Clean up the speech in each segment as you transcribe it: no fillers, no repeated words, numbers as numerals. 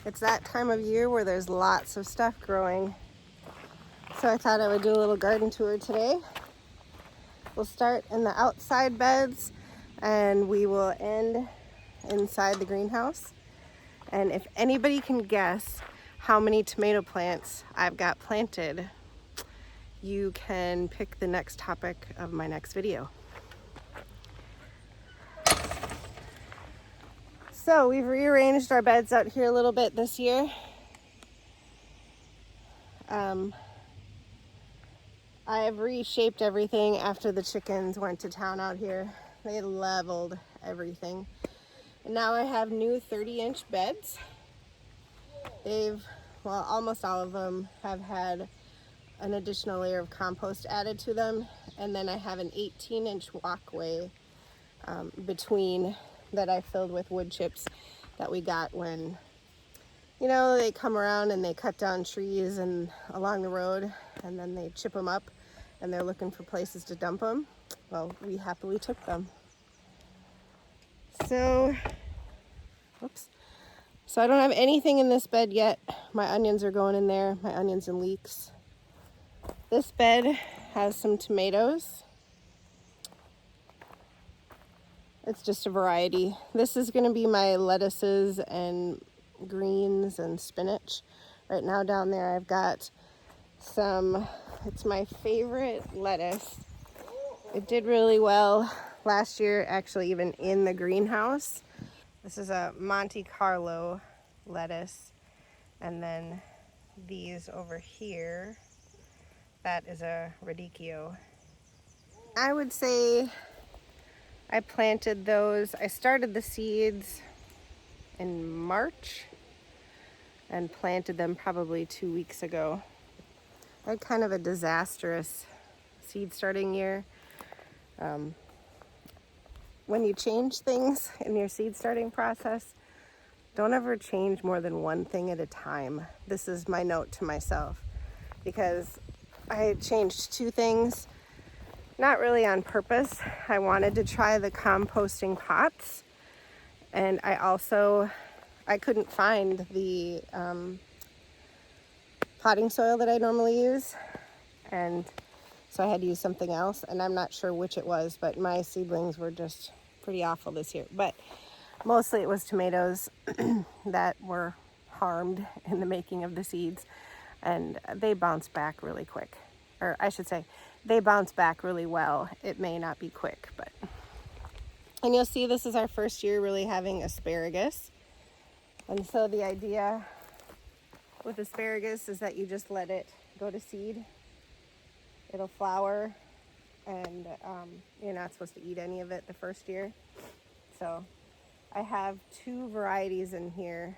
It's that time of year where there's lots of stuff growing. So I thought I would do a little garden tour today. We'll start in the outside beds and we will end inside the greenhouse. And if anybody can guess how many tomato plants I've got planted, you can pick the next topic of my next video. So we've rearranged our beds out here a little bit this year. I have reshaped everything after the chickens went to town out here. They leveled everything. And now I have new 30-inch beds. Almost all of them have had an additional layer of compost added to them. And then I have an 18-inch walkway between that I filled with wood chips that we got when, they come around and they cut down trees and along the road and then they chip them up and they're looking for places to dump them. Well, we happily took them. So I don't have anything in this bed yet. My onions are going in there, my onions and leeks. This bed has some tomatoes. It's just a variety. This is going to be my lettuces and greens and spinach. Right now down there I've got it's my favorite lettuce. It did really well last year, actually, even in the greenhouse. This is a Monte Carlo lettuce. And then these over here, that is a radicchio. I would say I planted those. I started the seeds in March and planted them probably 2 weeks ago. I had kind of a disastrous seed starting year. When you change things in your seed starting process, don't ever change more than one thing at a time. This is my note to myself, because I had changed 2 things, not really on purpose. I wanted to try the composting pots, and I couldn't find the potting soil that I normally use, and so I had to use something else, and I'm not sure which it was, but my seedlings were just pretty awful this year. But mostly it was tomatoes that were harmed in the making of the seeds, and they bounced back really quick. Or I should say, they bounce back really well. It may not be quick, and you'll see this is our first year really having asparagus. And so the idea with asparagus is that you just let it go to seed. It'll flower, and you're not supposed to eat any of it the first year. So I have 2 varieties in here.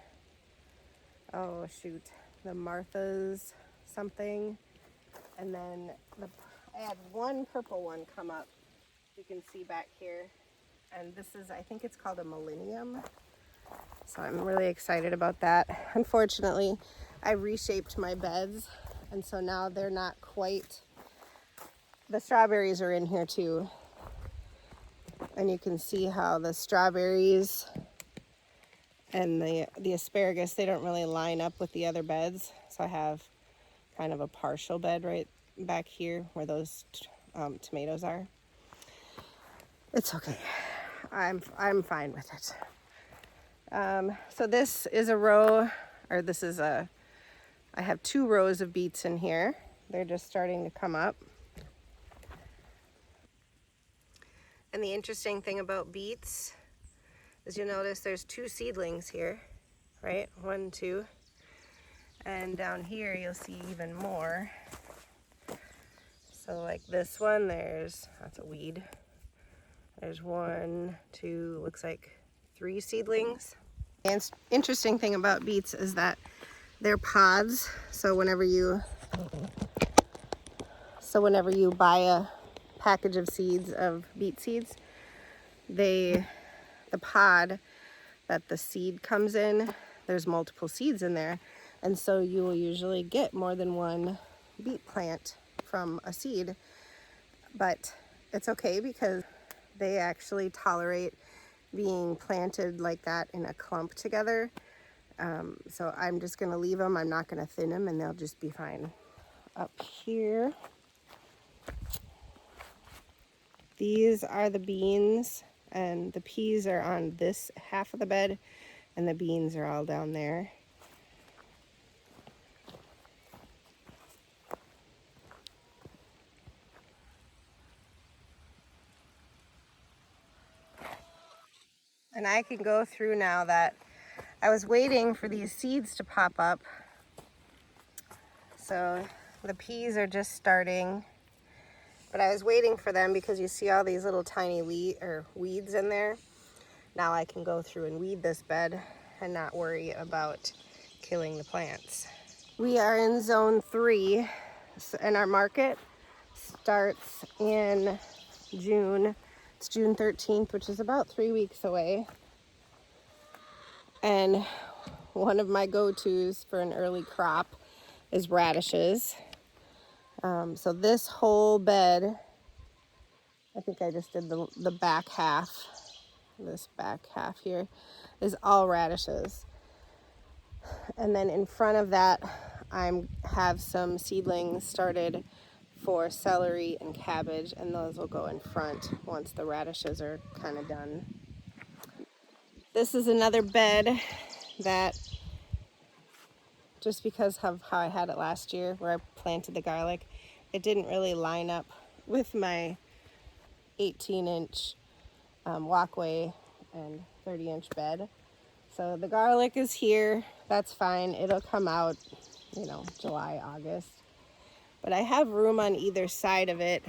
Oh shoot, the Martha's something, and then I had one purple one come up, you can see back here, and this is, I think it's called a Millennium. So I'm really excited about that. Unfortunately, I reshaped my beds, and so now they're not quite. The strawberries are in here too, and you can see how the strawberries and the asparagus, they don't really line up with the other beds. So I have kind of a partial bed right back here where those tomatoes are. It's okay. I'm fine with it. So this is a row, or this is I have 2 rows of beets in here. They're just starting to come up. And the interesting thing about beets is you'll notice there's 2 seedlings here, right? 1, 2. And down here you'll see even more. So like this one, that's a weed. There's 1, 2, looks like 3 seedlings. And interesting thing about beets is that they're pods. So whenever you buy a package of seeds, of beet seeds, the pod that the seed comes in, there's multiple seeds in there, and so you will usually get more than 1 beet plant from a seed. But it's okay because they actually tolerate being planted like that in a clump together. So I'm just going to leave them. I'm not going to thin them, and they'll just be fine. Up here, these are the beans, and the peas are on this half of the bed, and the beans are all down there. And I can go through now that I was waiting for these seeds to pop up. So the peas are just starting, but I was waiting for them because you see all these little tiny weeds in there. Now I can go through and weed this bed and not worry about killing the plants. We are in zone 3, and our market starts in June. It's June 13th, which is about 3 weeks away. And one of my go-tos for an early crop is radishes. So this whole bed, I think I just did the back half. This back half here is all radishes. And then in front of that, I have some seedlings started for celery and cabbage, and those will go in front once the radishes are kind of done. This is another bed that, just because of how I had it last year where I planted the garlic, it didn't really line up with my 18-inch walkway and 30-inch bed. So the garlic is here. That's fine. It'll come out, July, August. But I have room on either side of it.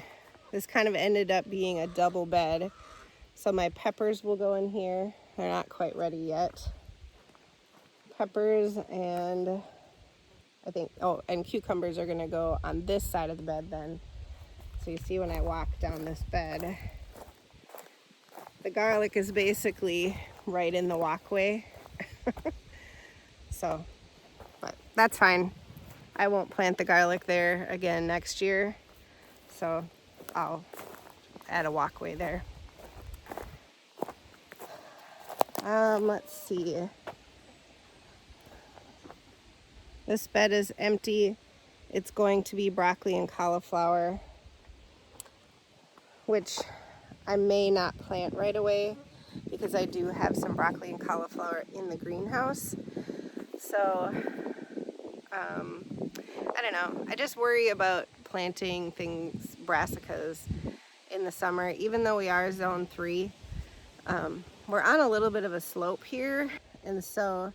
This kind of ended up being a double bed. So my peppers will go in here. They're not quite ready yet. Peppers and and cucumbers are gonna go on this side of the bed then. So you see when I walk down this bed, the garlic is basically right in the walkway. So, but that's fine. I won't plant the garlic there again next year. So I'll add a walkway there. Let's see. This bed is empty. It's going to be broccoli and cauliflower, which I may not plant right away because I do have some broccoli and cauliflower in the greenhouse. So, I don't know. I just worry about planting things, brassicas, in the summer, even though we are zone 3. We're on a little bit of a slope here, and so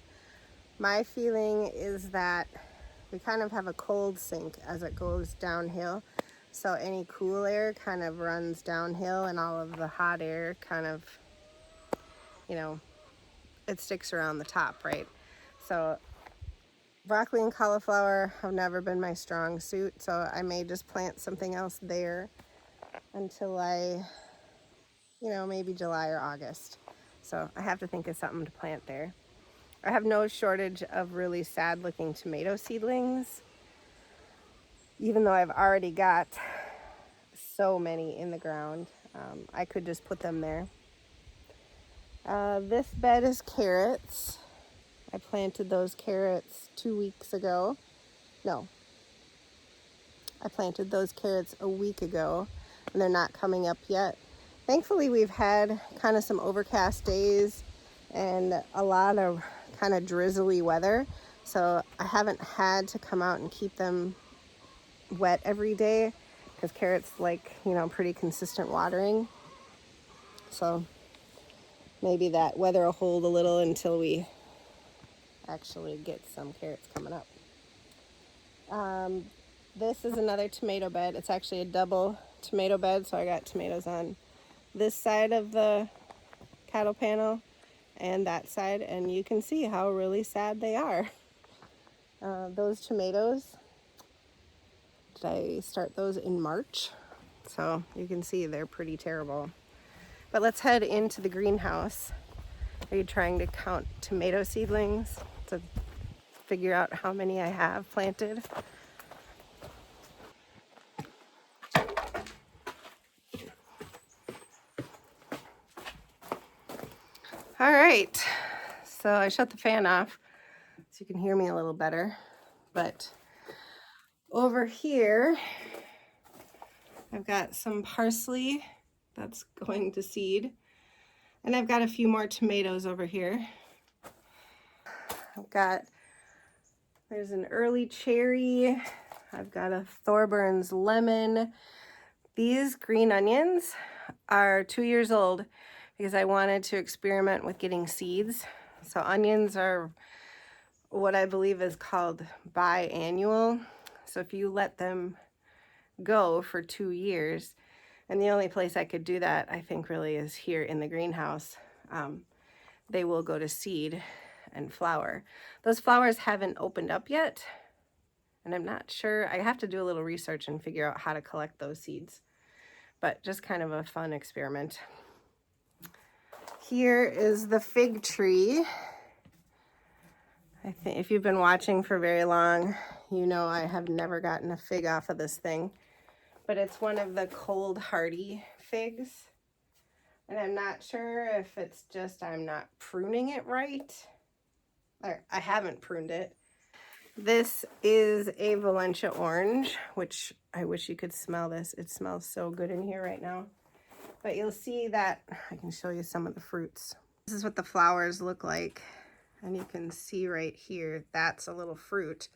my feeling is that we kind of have a cold sink as it goes downhill. So any cool air kind of runs downhill, and all of the hot air kind of, it sticks around the top, right? So broccoli and cauliflower have never been my strong suit, so I may just plant something else there until maybe July or August. So I have to think of something to plant there. I have no shortage of really sad looking tomato seedlings, even though I've already got so many in the ground. I could just put them there. This bed is carrots. I planted those carrots 2 weeks ago. No, I planted those carrots a week ago, and they're not coming up yet. Thankfully, we've had kind of some overcast days and a lot of kind of drizzly weather, so I haven't had to come out and keep them wet every day because carrots like, pretty consistent watering. So maybe that weather will hold a little until we actually get some carrots coming up. This is another tomato bed. It's actually a double tomato bed, so I got tomatoes on this side of the cattle panel and that side, and you can see how really sad they are. Those tomatoes, did I start those in March? So you can see they're pretty terrible. But let's head into the greenhouse. Are you trying to count tomato seedlings to figure out how many I have planted? All right, so I shut the fan off. so you can hear me a little better. But over here, I've got some parsley that's going to seed. And I've got a few more tomatoes over here. There's an early cherry. I've got a Thorburns lemon. These green onions are 2 years old because I wanted to experiment with getting seeds. So onions are what I believe is called biannual. So if you let them go for 2 years, and the only place I could do that, I think, really is here in the greenhouse, they will go to seed and flower. Those flowers haven't opened up yet, and I'm not sure. I have to do a little research and figure out how to collect those seeds, but just kind of a fun experiment. Here is the fig tree. I think if you've been watching for very long, you know I have never gotten a fig off of this thing, but it's one of the cold hardy figs. And I'm not sure if it's just I'm not pruning it right, or I haven't pruned it. This is a Valencia orange, which I wish you could smell this. It smells so good in here right now. But you'll see that, I can show you some of the fruits. This is what the flowers look like. And you can see right here, that's a little fruit.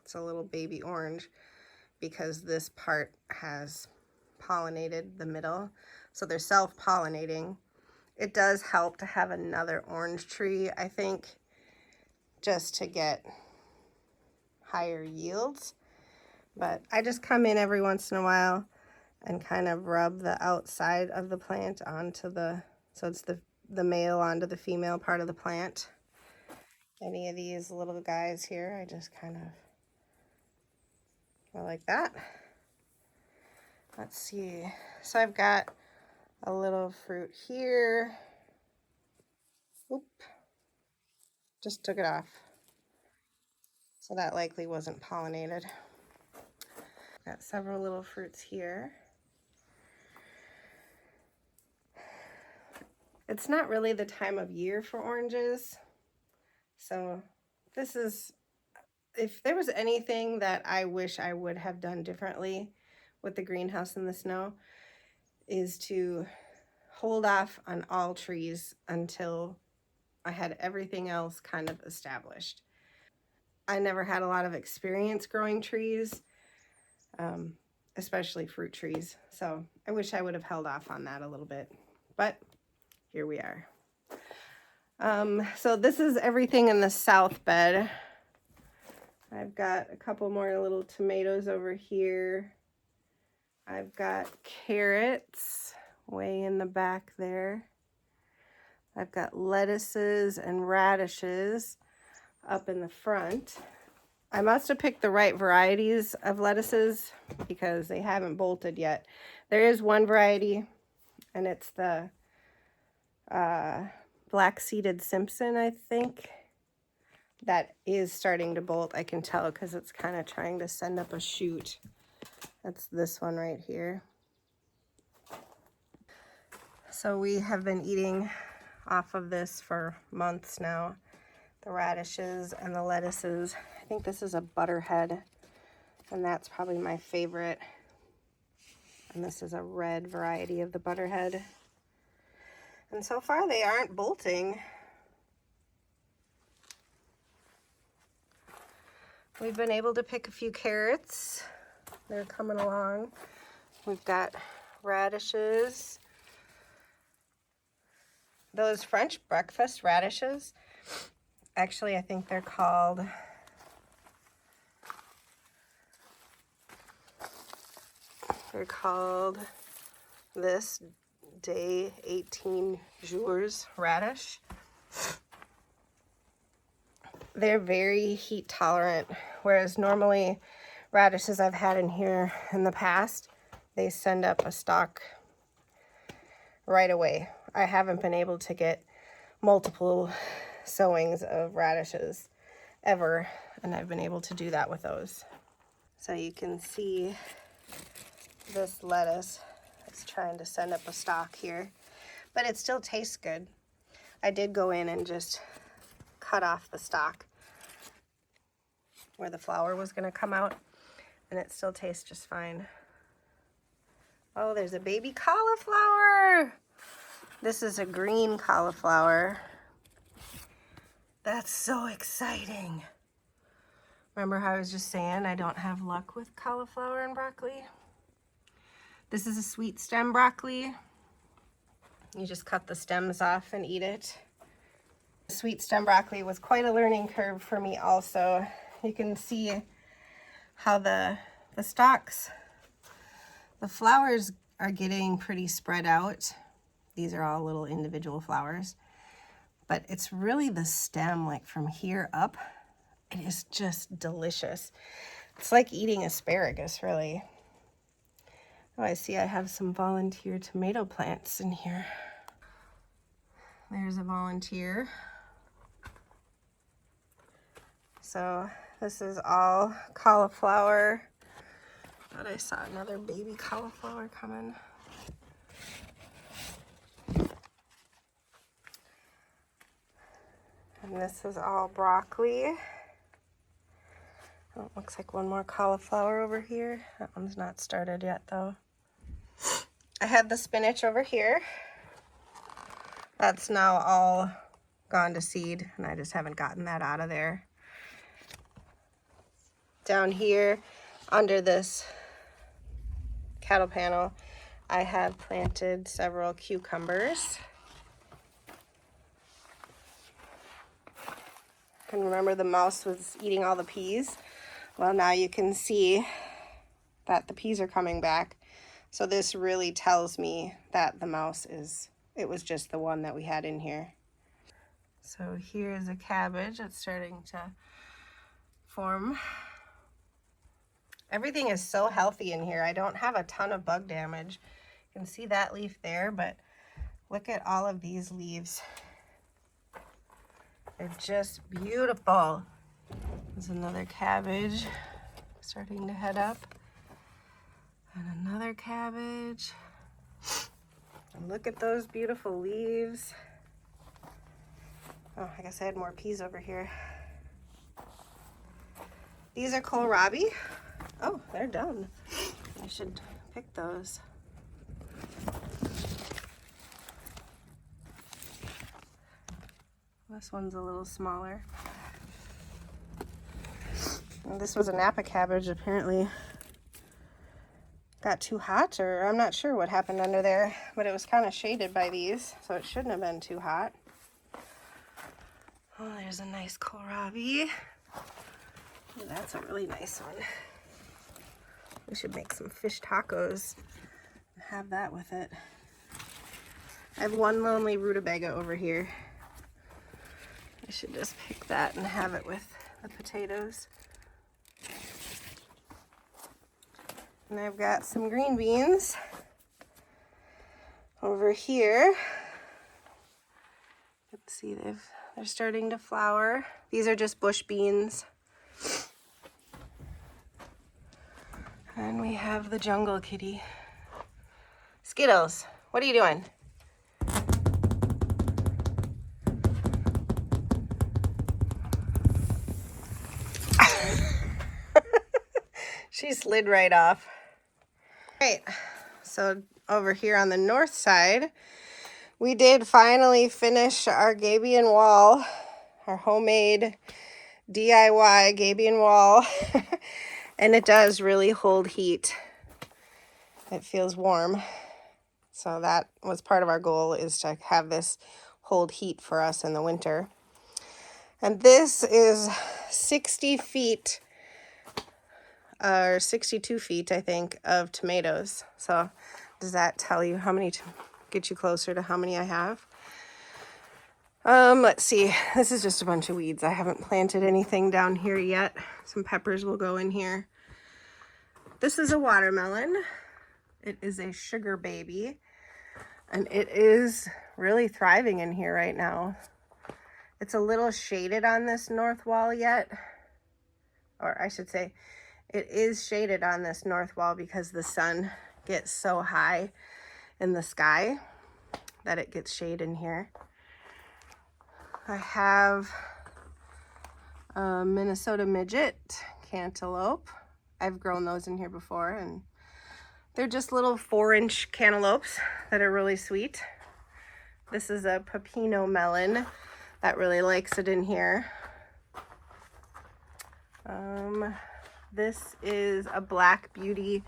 It's a little baby orange because this part has pollinated the middle. So they're self-pollinating. It does help to have another orange tree, I think, just to get higher yields. But I just come in every once in a while and kind of rub the outside of the plant onto so it's the male onto the female part of the plant. Any of these little guys here, I just kind of go like that. Let's see. So I've got a little fruit here. Oop. Just took it off. So that likely wasn't pollinated. Got several little fruits here. It's not really the time of year for oranges. So this is, if there was anything that I wish I would have done differently with the greenhouse in the snow, is to hold off on all trees until I had everything else kind of established. I never had a lot of experience growing trees, especially fruit trees. So I wish I would have held off on that a little bit, but here we are. So this is everything in the south bed. I've got a couple more little tomatoes over here. I've got carrots way in the back there. I've got lettuces and radishes up in the front. I must have picked the right varieties of lettuces because they haven't bolted yet. There is one variety, and it's the black-seeded Simpson, I think, that is starting to bolt. I can tell because it's kind of trying to send up a shoot. That's this one right here. So we have been eating off of this for months now. The radishes and the lettuces. I think this is a butterhead, and that's probably my favorite. And this is a red variety of the butterhead. And so far they aren't bolting. We've been able to pick a few carrots. They're coming along. We've got radishes. Those French breakfast radishes, actually I think they're called this day 18 jours radish. They're very heat tolerant, whereas normally radishes I've had in here in the past, they send up a stalk right away. I haven't been able to get multiple sowings of radishes ever, and I've been able to do that with those. So you can see this lettuce is trying to send up a stalk here, but it still tastes good. I did go in and just cut off the stalk where the flower was going to come out, and it still tastes just fine. Oh, there's a baby cauliflower. This is a green cauliflower. That's so exciting. Remember how I was just saying I don't have luck with cauliflower and broccoli? This is a sweet stem broccoli. You just cut the stems off and eat it. Sweet stem broccoli was quite a learning curve for me also. You can see how the stalks, the flowers are getting pretty spread out. These are all little individual flowers, but it's really the stem, like from here up. It is just delicious. It's like eating asparagus, really. Oh, I see I have some volunteer tomato plants in here. There's a volunteer. So this is all cauliflower. Thought I saw another baby cauliflower coming. And this is all broccoli. Oh, looks like one more cauliflower over here. That one's not started yet though. I had the spinach over here. That's now all gone to seed, and I just haven't gotten that out of there. Down here under this cattle panel, I have planted several cucumbers. And remember the mouse was eating all the peas? Well, now you can see that the peas are coming back. So this really tells me that the mouse it was just the one that we had in here. So here's a cabbage that's starting to form. Everything is so healthy in here. I don't have a ton of bug damage. You can see that leaf there, but look at all of these leaves. They're just beautiful. There's another cabbage starting to head up. And another cabbage. And look at those beautiful leaves. Oh, I guess I had more peas over here. These are kohlrabi. Oh, they're done. I should pick those. This one's a little smaller. And this was a Napa cabbage, apparently. Got too hot, or I'm not sure what happened under there, but it was kind of shaded by these, so it shouldn't have been too hot. Oh, there's a nice kohlrabi. Oh, that's a really nice one. We should make some fish tacos and have that with it. I have one lonely rutabaga over here. I should just pick that and have it with the potatoes. And I've got some green beans over here. Let's see, they're starting to flower. These are just bush beans. And we have the jungle kitty. Skittles, what are you doing? She slid right off. Right, so over here on the north side, we did finally finish our Gabion wall, our homemade DIY Gabion wall. And it does really hold heat. It feels warm. So that was part of our goal, is to have this hold heat for us in the winter. And this is 60 feet, or 62 feet, I think, of tomatoes. So does that tell you how many, get you closer to how many I have? Let's see. This is just a bunch of weeds. I haven't planted anything down here yet. Some peppers will go in here. This is a watermelon. It is a sugar baby, and it is really thriving in here right now. It's a little shaded on this north wall yet, or I should say, it is shaded on this north wall because the sun gets so high in the sky that it gets shade in here. I have Minnesota midget cantaloupe. I've grown those in here before, and they're just little 4-inch cantaloupes that are really sweet. This is a pepino melon that really likes it in here. This is a black beauty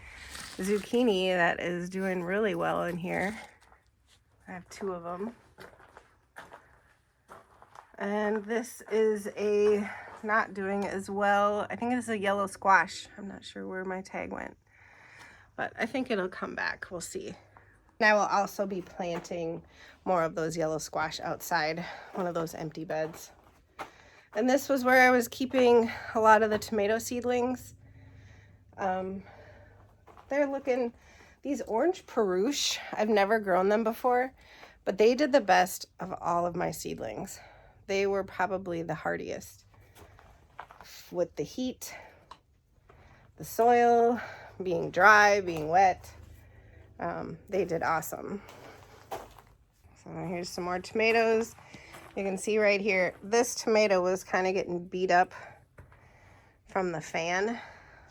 zucchini that is doing really well in here. I have 2 of them. And this is a not doing as well. I think this is a yellow squash. I'm not sure where my tag went, but I think it'll come back. We'll see. And I will also be planting more of those yellow squash outside one of those empty beds. And this was where I was keeping a lot of the tomato seedlings. They're looking, these orange Peruche, I've never grown them before, but they did the best of all of my seedlings. They were probably the hardiest. With the heat, the soil, being dry, being wet, they did awesome. So here's some more tomatoes. You can see right here, this tomato was kind of getting beat up from the fan.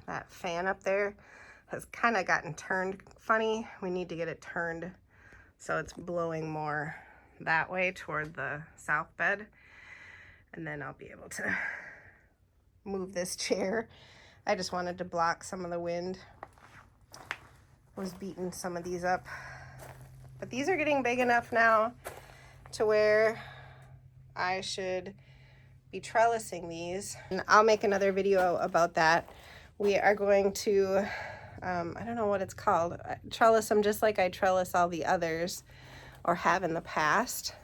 That fan up there has kind of gotten turned funny. We need to get it turned so it's blowing more that way toward the south bed. And then I'll be able to move this chair. I just wanted to block some of the wind. Was beating some of these up. But these are getting big enough now to where I should be trellising these. And I'll make another video about that. We are going to, I don't know what it's called, trellis them just like I trellis all the others, or have in the past.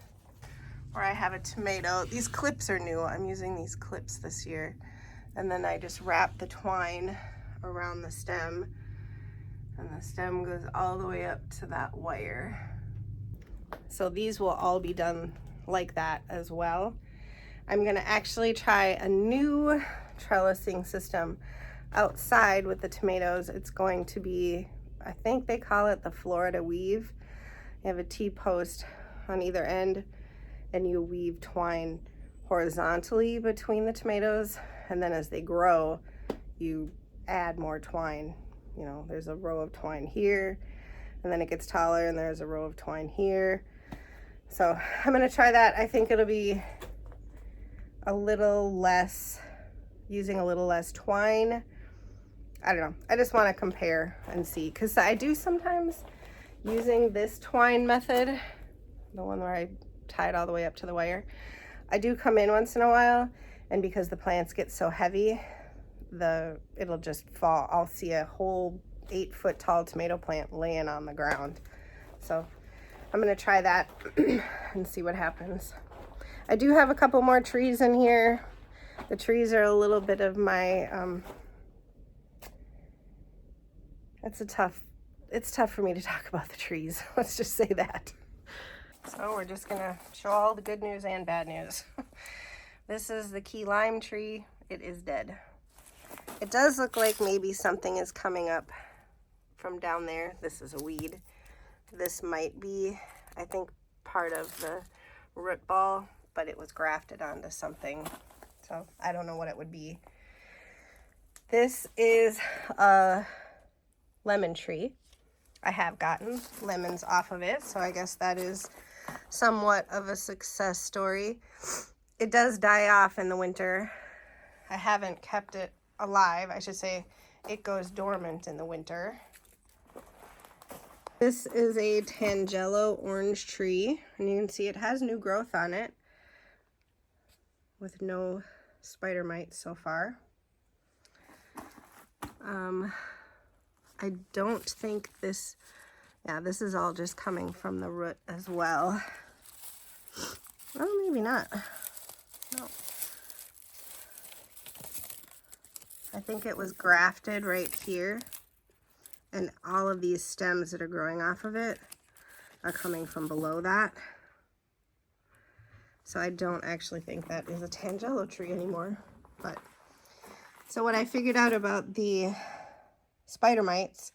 Or I have a tomato. These clips are new. I'm using these clips this year. And then I just wrap the twine around the stem, and the stem goes all the way up to that wire. So these will all be done like that as well. I'm gonna actually try a new trellising system outside with the tomatoes. It's going to be, I think they call it the Florida weave. You have a T-post on either end, and you weave twine horizontally between the tomatoes, and then as they grow, you add more twine. You know, there's a row of twine here, and then it gets taller, and there's a row of twine here. So I'm gonna try that. I think it'll be a little less, using a little less twine. I don't know. I just want to compare and see, because I do sometimes using this twine method, the one where I tie it all the way up to the wire. I do come in once in a while, and because the plants get so heavy, it'll just fall. I'll see a whole 8-foot tall tomato plant laying on the ground. So I'm gonna try that and see what happens. I do have a couple more trees in here. The trees are a little bit of my, it's tough for me to talk about the trees. Let's just say that. So we're just gonna show all the good news and bad news. This is the key lime tree. It is dead. It does look like maybe something is coming up from down there. This is a weed. This might be, I think, part of the root ball, but it was grafted onto something. So I don't know what it would be. This is a lemon tree. I have gotten lemons off of it, so I guess that is somewhat of a success story. It does die off in the winter. I haven't kept it alive. I should say it goes dormant in the winter. This is a Tangelo orange tree, and you can see it has new growth on it with no spider mites so far. I don't think this, yeah, this is all just coming from the root as well. Well, maybe not. No. I think it was grafted right here, and all of these stems that are growing off of it are coming from below that. So I don't actually think that is a Tangelo tree anymore. But so what I figured out about the spider mites,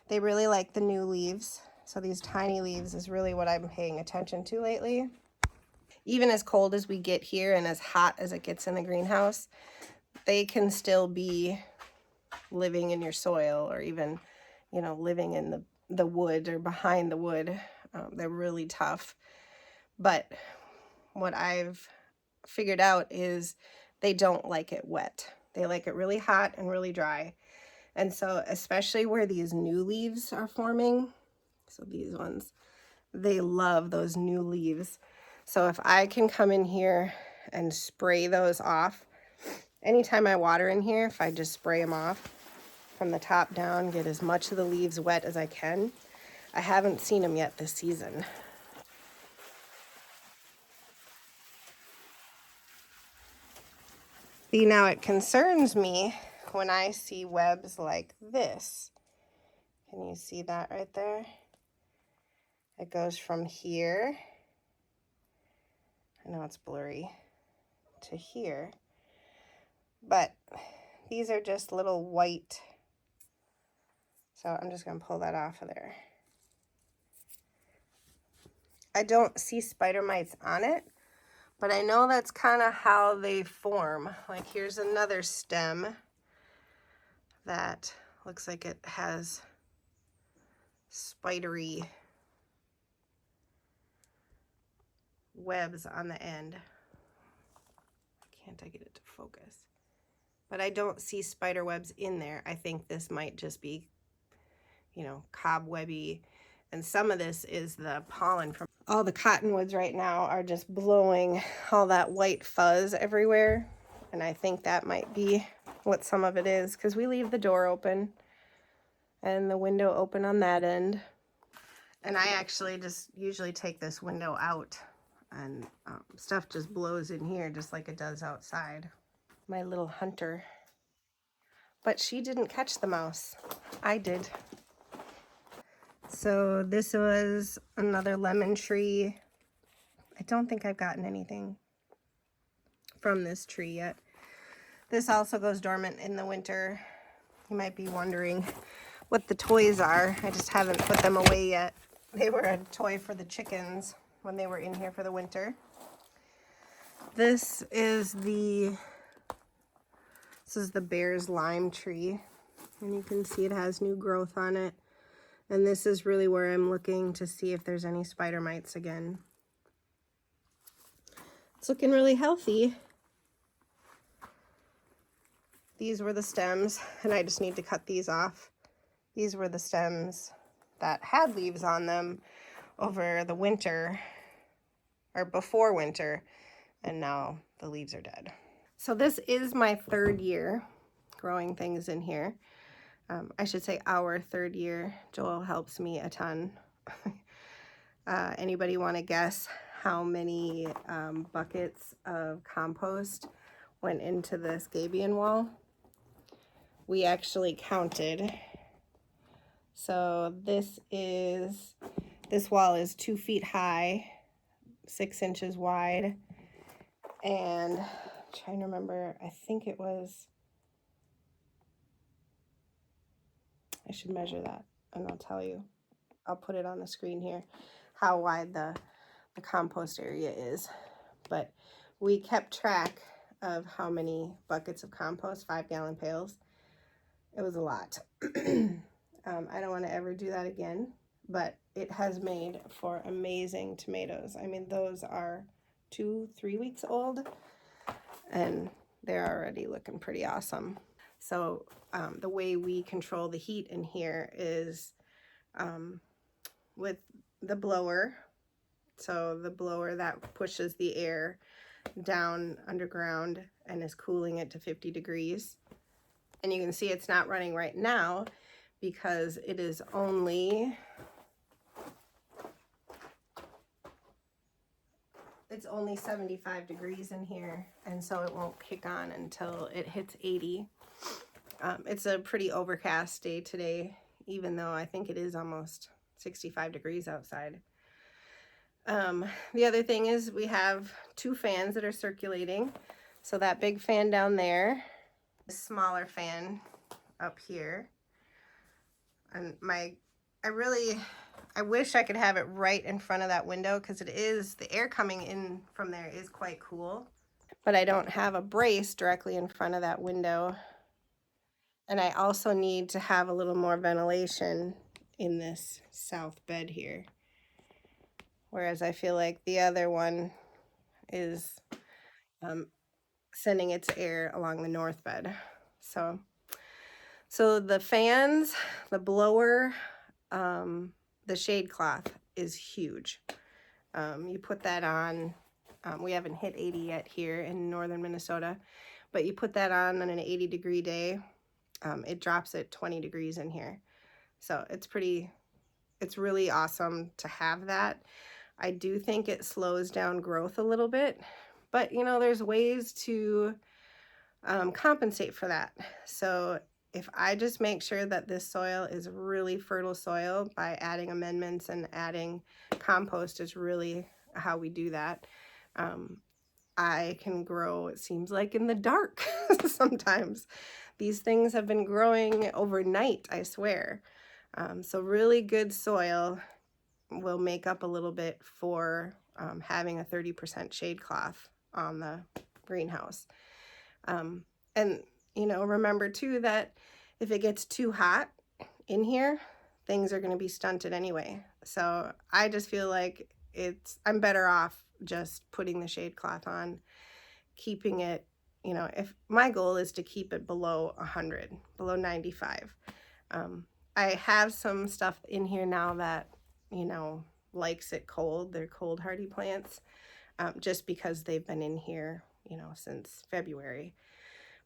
they really like the new leaves. So these tiny leaves is really what I'm paying attention to lately. even as cold as we get here and as hot as it gets in the greenhouse, they can still be living in your soil, or even, you know, living in the wood or behind the wood. They're really tough. But what I've figured out is they don't like it wet. They like it really hot and really dry. And so especially where these new leaves are forming, so these ones, they love those new leaves. So if I can come in here and spray those off, anytime I water in here, if I just spray them off from the top down, get as much of the leaves wet as I can. I haven't seen them yet this season. See, now it concerns me when I see webs like this. Can you see that right there? It goes from here, I know it's blurry, to here. But these are just little white. So I'm just going to pull that off of there. I don't see spider mites on it, but I know that's kind of how they form. Like here's another stem that looks like it has spidery webs on the end. Can't I get it to focus? But I don't see spider webs in there. I think this might just be, you know, cobwebby. And some of this is the pollen from all the cottonwoods right now are just blowing all that white fuzz everywhere. And I think that might be what some of it is, because we leave the door open and the window open on that end. And I actually just usually take this window out, and stuff just blows in here just like it does outside. My little hunter. But she didn't catch the mouse. I did. So this was another lemon tree. I don't think I've gotten anything from this tree yet. This also goes dormant in the winter. You might be wondering what the toys are. I just haven't put them away yet. They were a toy for the chickens when they were in here for the winter. This is the bear's lime tree. And you can see it has new growth on it. And this is really where I'm looking to see if there's any spider mites again. It's looking really healthy. These were the stems, and I just need to cut these off. These were the stems that had leaves on them over the winter, or before winter, and now the leaves are dead. So this is my third year growing things in here. I should say our third year. Joel helps me a ton. Anybody want to guess how many buckets of compost went into this Gabion wall? We actually counted. So this wall is 2 feet high, 6 inches wide, and I'm trying to remember, I think it was, I should measure that and I'll tell you. I'll put it on the screen here, how wide the compost area is. But we kept track of how many buckets of compost, 5-gallon pails. It was a lot. I don't want to ever do that again, but it has made for amazing tomatoes. I mean, those are 2-3 weeks old, and they're already looking pretty awesome. So the way we control the heat in here is with the blower. So the blower that pushes the air down underground and is cooling it to 50 degrees. And you can see it's not running right now because it is only, it's only 75 degrees in here, and so it won't kick on until it hits 80. It's a pretty overcast day today, even though I think it is almost 65 degrees outside. The other thing is we have 2 fans that are circulating. So that big fan down there, the smaller fan up here. And I really I wish I could have it right in front of that window because it is, the air coming in from there is quite cool. But I don't have a brace directly in front of that window. And I also need to have a little more ventilation in this south bed here. Whereas I feel like the other one is sending its air along the north bed. So the fans, the blower, the shade cloth is huge. You put that on, we haven't hit 80 yet here in northern Minnesota, but you put that on an 80-degree day, it drops at 20 degrees in here. So it's really awesome to have that. I do think it slows down growth a little bit, but you know, there's ways to compensate for that. So if I just make sure that this soil is really fertile soil by adding amendments and adding compost is really how we do that. I can grow, it seems like, in the dark sometimes. These things have been growing overnight, I swear. So really good soil will make up a little bit for having a 30% shade cloth on the greenhouse. And, you know, remember too that if it gets too hot in here, things are going to be stunted anyway. So I just feel like I'm better off just putting the shade cloth on, keeping it, you know, if my goal is to keep it below 100, below 95. I have some stuff in here now that, you know, likes it cold. They're cold hardy plants, just because they've been in here, you know, since February.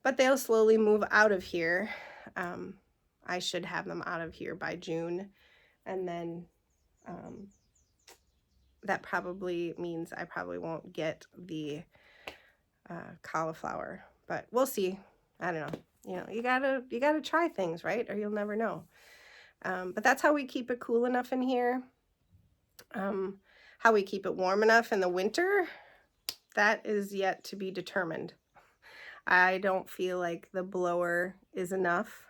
But they'll slowly move out of here. I should have them out of here by June. And then that probably means I probably won't get the cauliflower. But we'll see. I don't know. You know, you gotta try things, right? Or you'll never know. But that's how we keep it cool enough in here. How we keep it warm enough in the winter, that is yet to be determined. I don't feel like the blower is enough.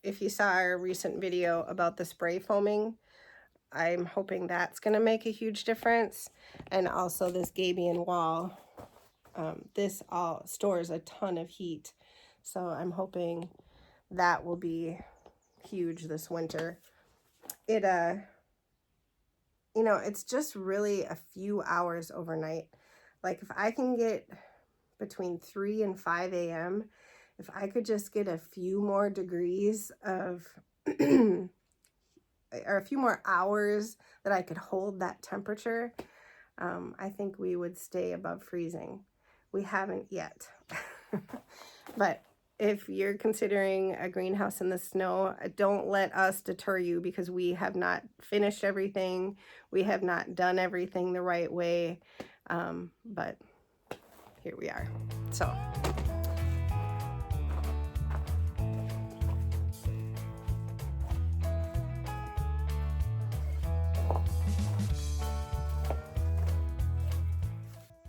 If you saw our recent video about the spray foaming, I'm hoping that's going to make a huge difference. And also this Gabion wall, this all stores a ton of heat. So I'm hoping that will be huge this winter. It, you know, it's just really a few hours overnight. Like if I can get between 3 and 5 a.m., if I could just get a few more degrees of, or a few more hours that I could hold that temperature, I think we would stay above freezing. We haven't yet. But if you're considering a greenhouse in the snow, don't let us deter you because we have not finished everything. We have not done everything the right way. But here we are.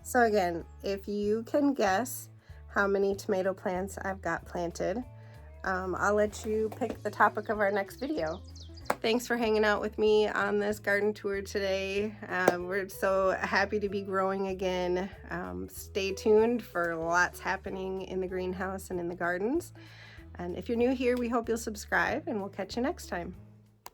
So again, if you can guess how many tomato plants I've got planted, I'll let you pick the topic of our next video. Thanks for hanging out with me on this garden tour today. We're so happy to be growing again. Stay tuned for lots happening in the greenhouse and in the gardens. And if you're new here, we hope you'll subscribe and we'll catch you next time.